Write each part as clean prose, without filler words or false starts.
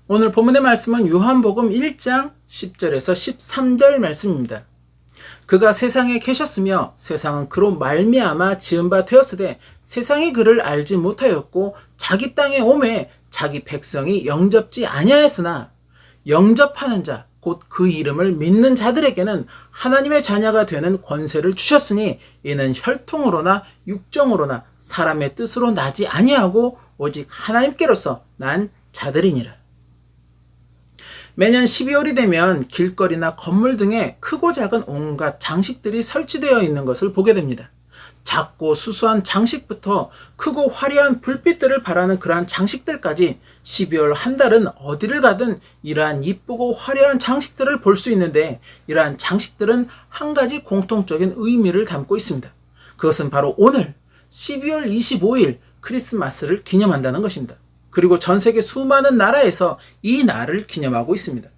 오늘 본문의 말씀은 요한복음 1장 10절에서 13절 말씀입니다. 그가 세상에 계셨으며 세상은 그로 말미암아 지은 바 되었으되 세상이 그를 알지 못하였고 자기 땅에 오매 자기 백성이 영접지 아니하였으나 영접하는 자 곧 그 이름을 믿는 자들에게는 하나님의 자녀가 되는 권세를 주셨으니 이는 혈통으로나 육정으로나 사람의 뜻으로 나지 아니하고 오직 하나님께로서 난 자들이니라. 매년 12월이 되면 길거리나 건물 등에 크고 작은 온갖 장식들이 설치되어 있는 것을 보게 됩니다. 작고 수수한 장식부터 크고 화려한 불빛들을 발하는 그러한 장식들까지 12월 한 달은 어디를 가든 이러한 이쁘고 화려한 장식들을 볼 수 있는데, 이러한 장식들은 한 가지 공통적인 의미를 담고 있습니다. 그것은 바로 오늘 12월 25일 크리스마스를 기념한다는 것입니다. 그리고 전 세계 수많은 나라에서 이 날을 기념하고 있습니다.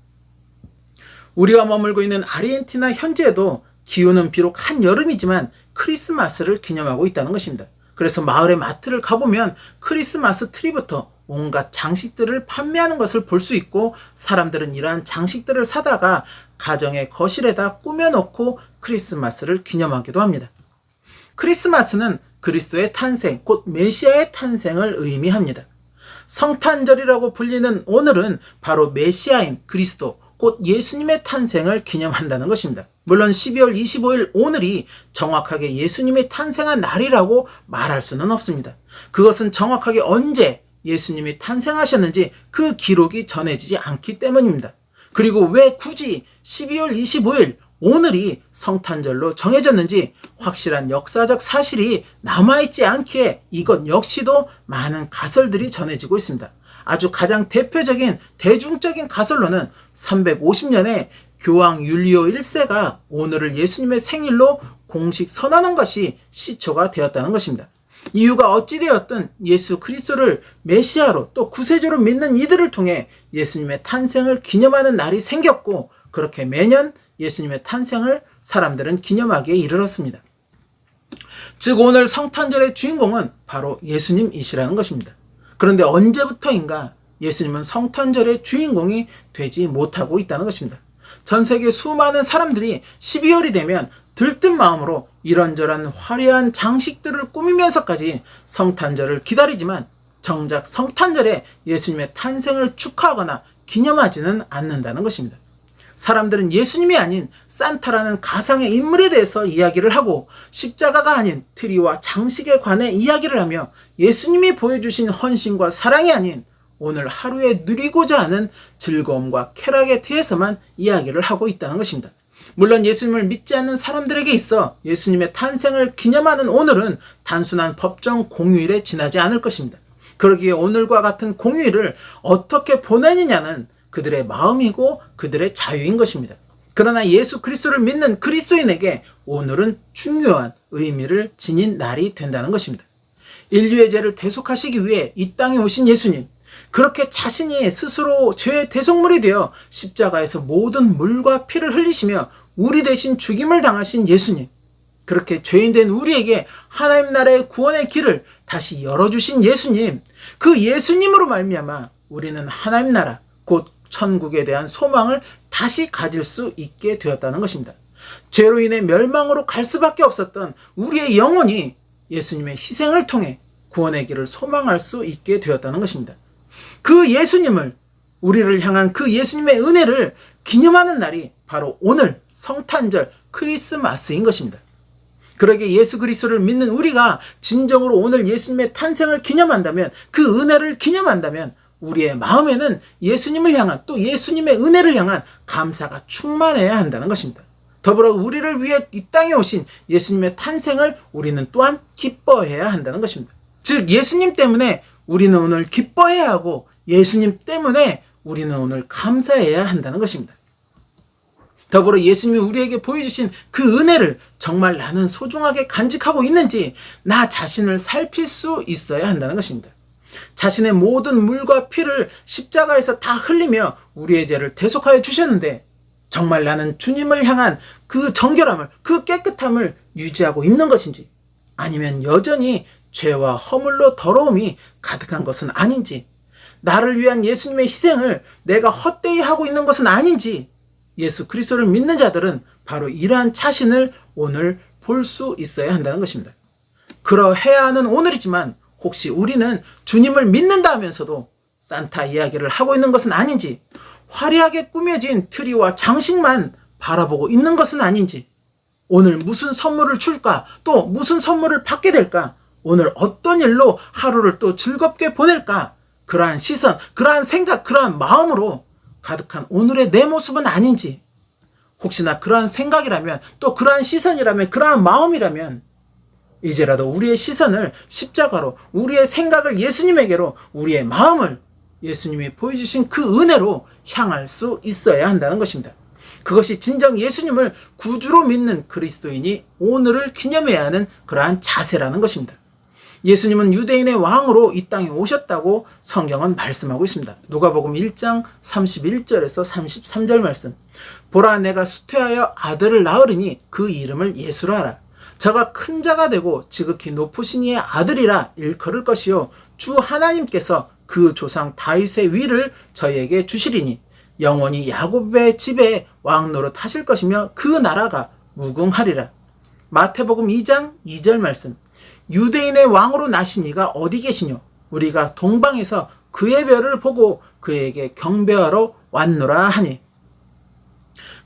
우리가 머물고 있는 아르헨티나 현지에도 기후는 비록 한여름이지만 크리스마스를 기념하고 있다는 것입니다. 그래서 마을의 마트를 가보면 크리스마스 트리부터 온갖 장식들을 판매하는 것을 볼 수 있고, 사람들은 이러한 장식들을 사다가 가정의 거실에다 꾸며놓고 크리스마스를 기념하기도 합니다. 크리스마스는 그리스도의 탄생, 곧 메시아의 탄생을 의미합니다. 성탄절이라고 불리는 오늘은 바로 메시아인 그리스도, 곧 예수님의 탄생을 기념한다는 것입니다. 물론 12월 25일 오늘이 정확하게 예수님이 탄생한 날이라고 말할 수는 없습니다. 그것은 정확하게 언제 예수님이 탄생하셨는지 그 기록이 전해지지 않기 때문입니다. 그리고 왜 굳이 12월 25일 오늘이 성탄절로 정해졌는지 확실한 역사적 사실이 남아있지 않기에 이것 역시도 많은 가설들이 전해지고 있습니다. 아주 가장 대표적인 대중적인 가설로는 350년에 교황 율리오 1세가 오늘을 예수님의 생일로 공식 선언한 것이 시초가 되었다는 것입니다. 이유가 어찌되었든 예수 그리스도를 메시아로 또 구세주로 믿는 이들을 통해 예수님의 탄생을 기념하는 날이 생겼고, 그렇게 매년 예수님의 탄생을 사람들은 기념하기에 이르렀습니다. 즉 오늘 성탄절의 주인공은 바로 예수님이시라는 것입니다. 그런데 언제부터인가 예수님은 성탄절의 주인공이 되지 못하고 있다는 것입니다. 전 세계 수많은 사람들이 12월이 되면 들뜬 마음으로 이런저런 화려한 장식들을 꾸미면서까지 성탄절을 기다리지만 정작 성탄절에 예수님의 탄생을 축하하거나 기념하지는 않는다는 것입니다. 사람들은 예수님이 아닌 산타라는 가상의 인물에 대해서 이야기를 하고, 십자가가 아닌 트리와 장식에 관해 이야기를 하며, 예수님이 보여주신 헌신과 사랑이 아닌 오늘 하루에 누리고자 하는 즐거움과 쾌락에 대해서만 이야기를 하고 있다는 것입니다. 물론 예수님을 믿지 않는 사람들에게 있어 예수님의 탄생을 기념하는 오늘은 단순한 법정 공휴일에 지나지 않을 것입니다. 그러기에 오늘과 같은 공휴일을 어떻게 보내느냐는 그들의 마음이고 그들의 자유인 것입니다. 그러나 예수 그리스도를 믿는 그리스도인에게 오늘은 중요한 의미를 지닌 날이 된다는 것입니다. 인류의 죄를 대속하시기 위해 이 땅에 오신 예수님, 그렇게 자신이 스스로 죄의 대속물이 되어 십자가에서 모든 물과 피를 흘리시며 우리 대신 죽임을 당하신 예수님, 그렇게 죄인된 우리에게 하나님 나라의 구원의 길을 다시 열어주신 예수님, 그 예수님으로 말미암아 우리는 하나님 나라, 곧 천국에 대한 소망을 다시 가질 수 있게 되었다는 것입니다. 죄로 인해 멸망으로 갈 수밖에 없었던 우리의 영혼이 예수님의 희생을 통해 구원의 길을 소망할 수 있게 되었다는 것입니다. 그 예수님을, 우리를 향한 그 예수님의 은혜를 기념하는 날이 바로 오늘 성탄절 크리스마스인 것입니다. 그러기에 예수 그리스도를 믿는 우리가 진정으로 오늘 예수님의 탄생을 기념한다면, 그 은혜를 기념한다면 우리의 마음에는 예수님을 향한, 또 예수님의 은혜를 향한 감사가 충만해야 한다는 것입니다. 더불어 우리를 위해 이 땅에 오신 예수님의 탄생을 우리는 또한 기뻐해야 한다는 것입니다. 즉 예수님 때문에 우리는 오늘 기뻐해야 하고, 예수님 때문에 우리는 오늘 감사해야 한다는 것입니다. 더불어 예수님이 우리에게 보여주신 그 은혜를 정말 나는 소중하게 간직하고 있는지 나 자신을 살필 수 있어야 한다는 것입니다. 자신의 모든 물과 피를 십자가에서 다 흘리며 우리의 죄를 대속하여 주셨는데, 정말 나는 주님을 향한 그 정결함을, 그 깨끗함을 유지하고 있는 것인지, 아니면 여전히 죄와 허물로 더러움이 가득한 것은 아닌지, 나를 위한 예수님의 희생을 내가 헛되이 하고 있는 것은 아닌지, 예수 그리스도를 믿는 자들은 바로 이러한 자신을 오늘 볼 수 있어야 한다는 것입니다. 그러해야 하는 오늘이지만 혹시 우리는 주님을 믿는다 하면서도 산타 이야기를 하고 있는 것은 아닌지, 화려하게 꾸며진 트리와 장식만 바라보고 있는 것은 아닌지, 오늘 무슨 선물을 줄까, 또 무슨 선물을 받게 될까, 오늘 어떤 일로 하루를 또 즐겁게 보낼까, 그러한 시선, 그러한 생각, 그러한 마음으로 가득한 오늘의 내 모습은 아닌지, 혹시나 그러한 생각이라면, 또 그러한 시선이라면, 그러한 마음이라면 이제라도 우리의 시선을 십자가로, 우리의 생각을 예수님에게로, 우리의 마음을 예수님이 보여주신 그 은혜로 향할 수 있어야 한다는 것입니다. 그것이 진정 예수님을 구주로 믿는 그리스도인이 오늘을 기념해야 하는 그러한 자세라는 것입니다. 예수님은 유대인의 왕으로 이 땅에 오셨다고 성경은 말씀하고 있습니다. 누가복음 1장 31절에서 33절 말씀. 보라, 내가 수태하여 아들을 낳으리니 그 이름을 예수라 하라. 저가 큰 자가 되고 지극히 높으신 이의 아들이라 일컬을 것이요, 주 하나님께서 그 조상 다윗의 위를 저희에게 주시리니 영원히 야곱의 집에 왕노릇 하실 것이며 그 나라가 무궁하리라. 마태복음 2장 2절 말씀. 유대인의 왕으로 나신 이가 어디 계시뇨? 우리가 동방에서 그의 별을 보고 그에게 경배하러 왔노라 하니.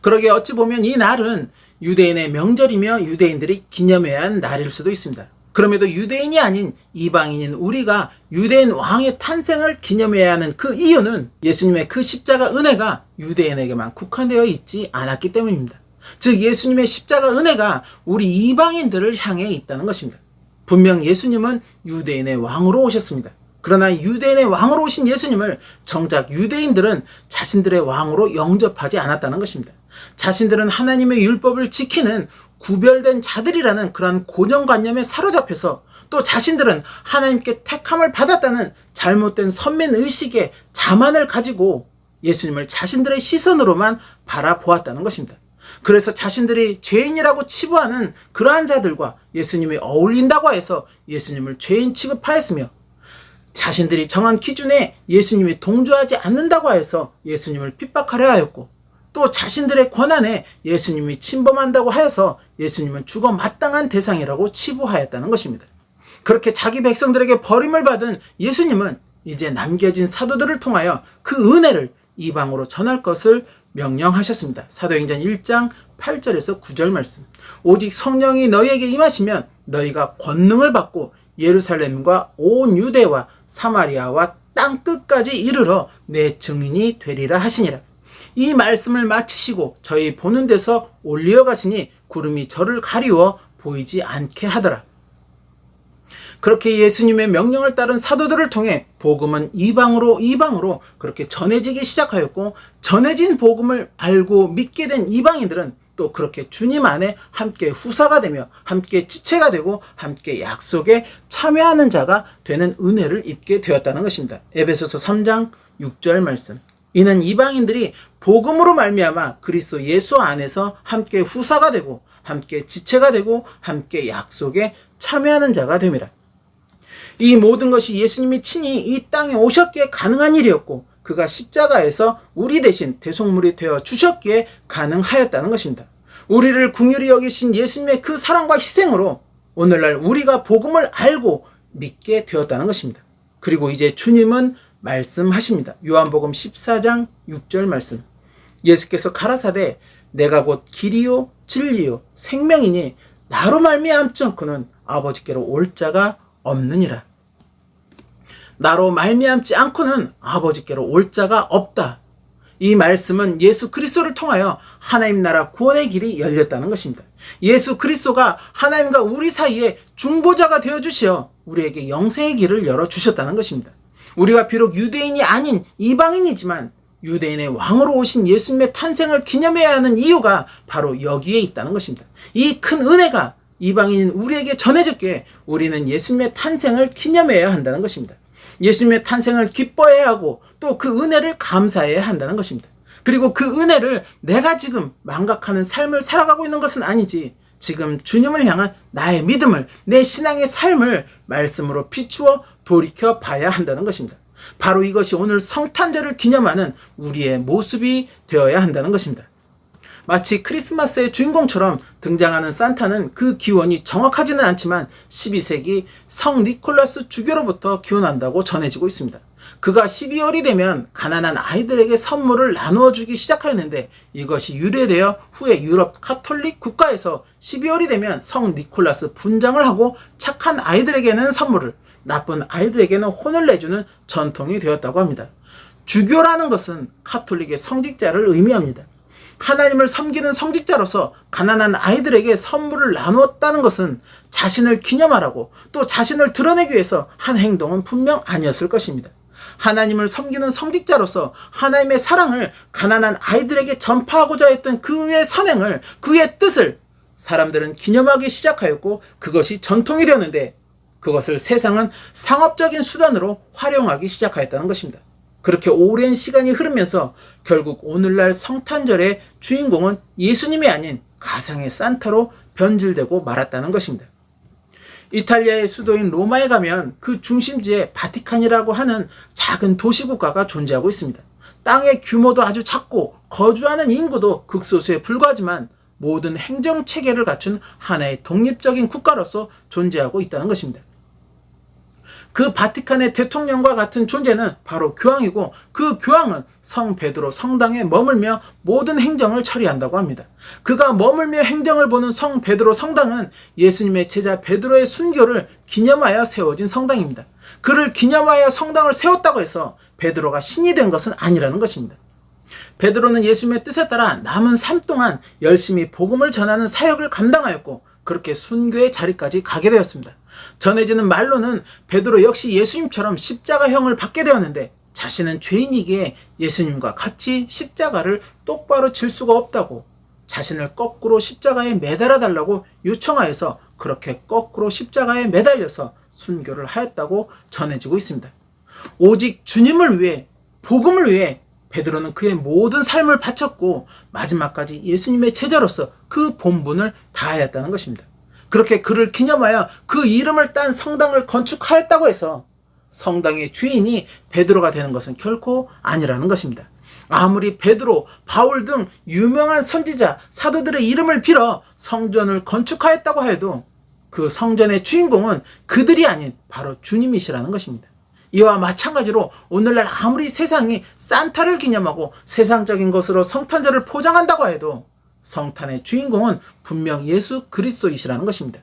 그러게 어찌 보면 이 날은 유대인의 명절이며 유대인들이 기념해야 하는 날일 수도 있습니다. 그럼에도 유대인이 아닌 이방인인 우리가 유대인 왕의 탄생을 기념해야 하는 그 이유는 예수님의 그 십자가 은혜가 유대인에게만 국한되어 있지 않았기 때문입니다. 즉 예수님의 십자가 은혜가 우리 이방인들을 향해 있다는 것입니다. 분명 예수님은 유대인의 왕으로 오셨습니다. 그러나 유대인의 왕으로 오신 예수님을 정작 유대인들은 자신들의 왕으로 영접하지 않았다는 것입니다. 자신들은 하나님의 율법을 지키는 구별된 자들이라는 그런 고정관념에 사로잡혀서, 또 자신들은 하나님께 택함을 받았다는 잘못된 선민의식의 자만을 가지고 예수님을 자신들의 시선으로만 바라보았다는 것입니다. 그래서 자신들이 죄인이라고 치부하는 그러한 자들과 예수님이 어울린다고 해서 예수님을 죄인 취급하였으며, 자신들이 정한 기준에 예수님이 동조하지 않는다고 해서 예수님을 핍박하려 하였고, 또 자신들의 권한에 예수님이 침범한다고 하여서 예수님은 죽어 마땅한 대상이라고 치부하였다는 것입니다. 그렇게 자기 백성들에게 버림을 받은 예수님은 이제 남겨진 사도들을 통하여 그 은혜를 이방으로 전할 것을 명령하셨습니다. 사도행전 1장 8절에서 9절 말씀. 오직 성령이 너희에게 임하시면 너희가 권능을 받고 예루살렘과 온 유대와 사마리아와 땅끝까지 이르러 내 증인이 되리라 하시니라. 이 말씀을 마치시고 저희 보는 데서 올리어 가시니 구름이 저를 가리워 보이지 않게 하더라. 그렇게 예수님의 명령을 따른 사도들을 통해 복음은 이방으로 그렇게 전해지기 시작하였고, 전해진 복음을 알고 믿게 된 이방인들은 또 그렇게 주님 안에 함께 후사가 되며 함께 지체가 되고 함께 약속에 참여하는 자가 되는 은혜를 입게 되었다는 것입니다. 에베소서 3장 6절 말씀. 이는 이방인들이 복음으로 말미암아 그리스도 예수 안에서 함께 후사가 되고 함께 지체가 되고 함께 약속에 참여하는 자가 됨이라. 이 모든 것이 예수님이 친히 이 땅에 오셨기에 가능한 일이었고, 그가 십자가에서 우리 대신 대속물이 되어 주셨기에 가능하였다는 것입니다. 우리를 긍휼히 여기신 예수님의 그 사랑과 희생으로 오늘날 우리가 복음을 알고 믿게 되었다는 것입니다. 그리고 이제 주님은 말씀하십니다. 요한복음 14장 6절 말씀. 예수께서 가라사대 내가 곧 길이요 진리요 생명이니 나로 말미암지 않고는 아버지께로 올 자가 없느니라. 나로 말미암지 않고는 아버지께로 올 자가 없다. 이 말씀은 예수 그리스도를 통하여 하나님 나라 구원의 길이 열렸다는 것입니다. 예수 그리스도가 하나님과 우리 사이에 중보자가 되어주시어 우리에게 영생의 길을 열어주셨다는 것입니다. 우리가 비록 유대인이 아닌 이방인이지만 유대인의 왕으로 오신 예수님의 탄생을 기념해야 하는 이유가 바로 여기에 있다는 것입니다. 이 큰 은혜가 이방인인 우리에게 전해졌기에 우리는 예수님의 탄생을 기념해야 한다는 것입니다. 예수님의 탄생을 기뻐해야 하고 또 그 은혜를 감사해야 한다는 것입니다. 그리고 그 은혜를 내가 지금 망각하는 삶을 살아가고 있는 것은 아니지, 지금 주님을 향한 나의 믿음을, 내 신앙의 삶을 말씀으로 비추어 돌이켜 봐야 한다는 것입니다. 바로 이것이 오늘 성탄절을 기념하는 우리의 모습이 되어야 한다는 것입니다. 마치 크리스마스의 주인공처럼 등장하는 산타는 그 기원이 정확하지는 않지만 12세기 성 니콜라스 주교로부터 기원한다고 전해지고 있습니다. 그가 12월이 되면 가난한 아이들에게 선물을 나누어 주기 시작하였는데, 이것이 유래되어 후에 유럽 카톨릭 국가에서 12월이 되면 성 니콜라스 분장을 하고 착한 아이들에게는 선물을, 나쁜 아이들에게는 혼을 내주는 전통이 되었다고 합니다. 주교라는 것은 카톨릭의 성직자를 의미합니다. 하나님을 섬기는 성직자로서 가난한 아이들에게 선물을 나누었다는 것은 자신을 기념하라고, 또 자신을 드러내기 위해서 한 행동은 분명 아니었을 것입니다. 하나님을 섬기는 성직자로서 하나님의 사랑을 가난한 아이들에게 전파하고자 했던 그의 선행을, 그의 뜻을 사람들은 기념하기 시작하였고, 그것이 전통이 되었는데, 그것을 세상은 상업적인 수단으로 활용하기 시작하였다는 것입니다. 그렇게 오랜 시간이 흐르면서 결국 오늘날 성탄절의 주인공은 예수님이 아닌 가상의 산타로 변질되고 말았다는 것입니다. 이탈리아의 수도인 로마에 가면 그 중심지에 바티칸이라고 하는 작은 도시국가가 존재하고 있습니다. 땅의 규모도 아주 작고 거주하는 인구도 극소수에 불과하지만 모든 행정체계를 갖춘 하나의 독립적인 국가로서 존재하고 있다는 것입니다. 그 바티칸의 대통령과 같은 존재는 바로 교황이고, 그 교황은 성 베드로 성당에 머물며 모든 행정을 처리한다고 합니다. 그가 머물며 행정을 보는 성 베드로 성당은 예수님의 제자 베드로의 순교를 기념하여 세워진 성당입니다. 그를 기념하여 성당을 세웠다고 해서 베드로가 신이 된 것은 아니라는 것입니다. 베드로는 예수님의 뜻에 따라 남은 삶 동안 열심히 복음을 전하는 사역을 감당하였고, 그렇게 순교의 자리까지 가게 되었습니다. 전해지는 말로는 베드로 역시 예수님처럼 십자가형을 받게 되었는데, 자신은 죄인이기에 예수님과 같이 십자가를 똑바로 질 수가 없다고 자신을 거꾸로 십자가에 매달아 달라고 요청하여서 그렇게 거꾸로 십자가에 매달려서 순교를 하였다고 전해지고 있습니다. 오직 주님을 위해, 복음을 위해 베드로는 그의 모든 삶을 바쳤고 마지막까지 예수님의 제자로서 그 본분을 다하였다는 것입니다. 그렇게 그를 기념하여 그 이름을 딴 성당을 건축하였다고 해서 성당의 주인이 베드로가 되는 것은 결코 아니라는 것입니다. 아무리 베드로, 바울 등 유명한 선지자, 사도들의 이름을 빌어 성전을 건축하였다고 해도 그 성전의 주인공은 그들이 아닌 바로 주님이시라는 것입니다. 이와 마찬가지로 오늘날 아무리 세상이 산타를 기념하고 세상적인 것으로 성탄절을 포장한다고 해도 성탄의 주인공은 분명 예수 그리스도이시라는 것입니다.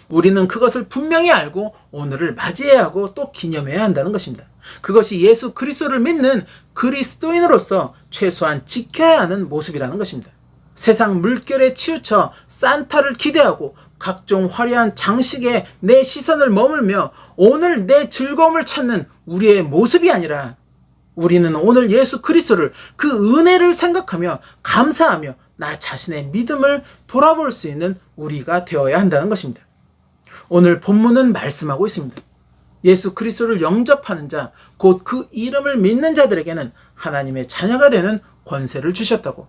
우리는 그것을 분명히 알고 오늘을 맞이해야 하고 또 기념해야 한다는 것입니다. 그것이 예수 그리스도를 믿는 그리스도인으로서 최소한 지켜야 하는 모습이라는 것입니다. 세상 물결에 치우쳐 산타를 기대하고 각종 화려한 장식에 내 시선을 머물며 오늘 내 즐거움을 찾는 우리의 모습이 아니라, 우리는 오늘 예수 그리스도를, 그 은혜를 생각하며 감사하며 나 자신의 믿음을 돌아볼 수 있는 우리가 되어야 한다는 것입니다. 오늘 본문은 말씀하고 있습니다. 예수 그리스도를 영접하는 자, 곧 그 이름을 믿는 자들에게는 하나님의 자녀가 되는 권세를 주셨다고.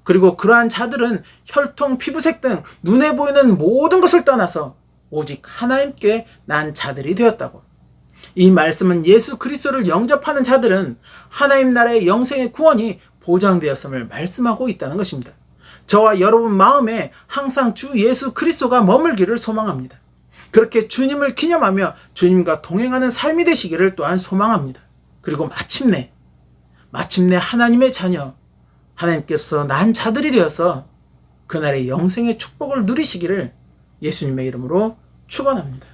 그리고 그러한 자들은 혈통, 피부색 등 눈에 보이는 모든 것을 떠나서 오직 하나님께 난 자들이 되었다고. 이 말씀은 예수 그리스도를 영접하는 자들은 하나님 나라의 영생의 구원이 보장되었음을 말씀하고 있다는 것입니다. 저와 여러분 마음에 항상 주 예수 그리스도가 머물기를 소망합니다. 그렇게 주님을 기념하며 주님과 동행하는 삶이 되시기를 또한 소망합니다. 그리고 마침내 하나님의 자녀, 하나님께서 난 자들이 되어서 그날의 영생의 축복을 누리시기를 예수님의 이름으로 축원합니다.